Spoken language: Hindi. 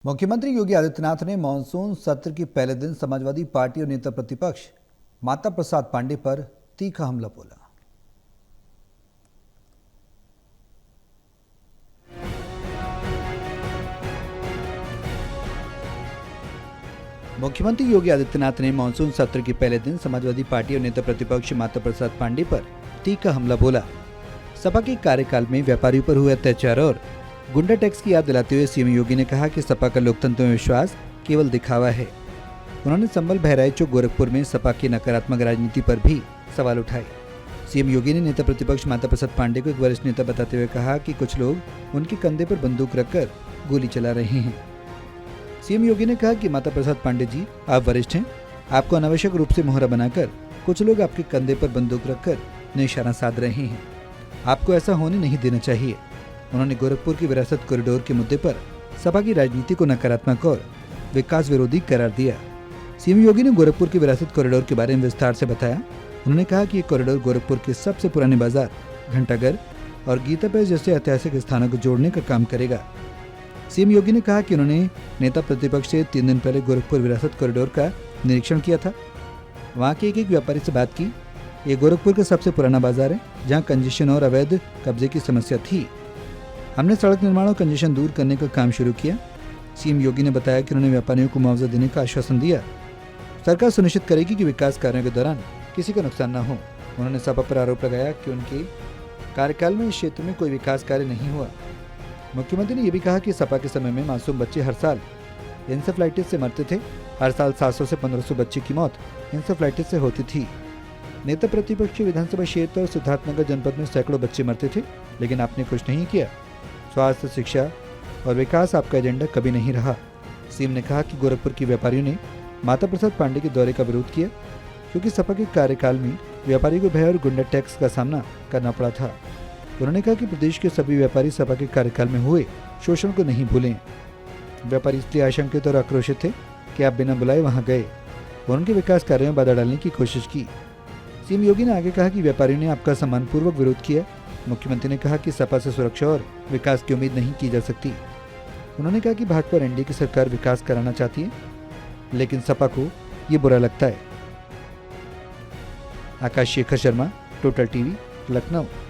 मुख्यमंत्री योगी आदित्यनाथ ने मानसून सत्र के पहले दिन समाजवादी पार्टी और नेता प्रतिपक्ष माता प्रसाद पांडे पर तीखा हमला बोला। मुख्यमंत्री योगी आदित्यनाथ ने मानसून सत्र के पहले दिन समाजवादी पार्टी और नेता प्रतिपक्ष माता प्रसाद पांडे पर तीखा हमला बोला। सपा के कार्यकाल में व्यापारियों पर हुए अत्याचार और गुंडा टैक्स की याद दिलाते हुए सीएम योगी ने कहा कि सपा का लोकतंत्र में विश्वास केवल दिखावा है। उन्होंने संभल, बहराइच और गोरखपुर में सपा की नकारात्मक राजनीति पर भी सवाल उठाए। सीएम योगी ने नेता प्रतिपक्ष माता प्रसाद पांडे को एक वरिष्ठ नेता बताते हुए कहा कि कुछ लोग उनके कंधे पर बंदूक रखकर गोली चला रहे हैं। सीएम योगी ने कहा कि माता प्रसाद पांडे जी, आप वरिष्ठ हैं, आपको अनावश्यक रूप से मोहरा बनाकर कुछ लोग आपके कंधे पर बंदूक रखकर निशाना साध रहे हैं। आपको ऐसा होने नहीं देना चाहिए। उन्होंने गोरखपुर की विरासत कॉरिडोर के मुद्दे पर सपा की राजनीति को नकारात्मक और विकास विरोधी करार दिया। सीएम योगी ने गोरखपुर की विरासत कॉरिडोर के बारे में विस्तार से बताया। उन्होंने कहा कि ये कॉरिडोर गोरखपुर के सबसे पुराने बाजार, घंटाघर और गीता पैलेस जैसे ऐतिहासिक स्थानों को जोड़ने का काम करेगा। सीएम योगी ने कहा कि उन्होंने नेता प्रतिपक्ष से 3 दिन पहले गोरखपुर विरासत कॉरिडोर का निरीक्षण किया था। वहाँ के एक व्यापारी से बात की। ये गोरखपुर का सबसे पुराना बाजार है जहाँ कंजेशन और अवैध कब्जे की समस्या थी। हमने सड़क निर्माण और कंजेशन दूर करने का काम शुरू किया। सीएम योगी ने बताया कि उन्होंने व्यापारियों को मुआवजा देने का आश्वासन दिया। सरकार सुनिश्चित करेगी कि विकास कार्यों के दौरान किसी को नुकसान न हो। उन्होंने सपा पर आरोप लगाया कि उनके कार्यकाल में इस क्षेत्र में कोई विकास कार्य नहीं हुआ। मुख्यमंत्री ने यह भी कहा कि सपा के समय में मासूम बच्चे हर साल इंसेफ्लाइटिस से मरते थे। हर साल 700 से 1500 बच्चे की मौत इंसेफ्लाइटिस से होती थी। नेता प्रतिपक्ष विधानसभा क्षेत्र और सिद्धार्थनगर जनपद में सैकड़ों बच्चे मरते थे, लेकिन आपने कुछ नहीं किया। स्वास्थ्य, शिक्षा और विकास आपका एजेंडा कभी नहीं रहा। सीएम ने कहा कि गोरखपुर के व्यापारियों ने माता प्रसाद पांडे के दौरे का विरोध किया क्योंकि सपा के कार्यकाल में व्यापारियों को भय और गुंडा टैक्स का सामना करना पड़ा था। उन्होंने कहा कि प्रदेश के सभी व्यापारी सपा के कार्यकाल में हुए शोषण को नहीं भूलें। व्यापारी इसलिए आशंकित और आक्रोशित थे कि आप बिना बुलाए वहां गए और उनके विकास कार्यों में बाधा डालने की कोशिश की। सीएम योगी ने आगे कहा कि व्यापारियों ने आपका सम्मानपूर्वक विरोध किया। मुख्यमंत्री ने कहा कि सपा से सुरक्षा और विकास की उम्मीद नहीं की जा सकती। उन्होंने कहा कि भाजपा और एनडीए की सरकार विकास कराना चाहती है, लेकिन सपा को ये बुरा लगता है। आकाश शेखर शर्मा, टोटल टीवी, लखनऊ।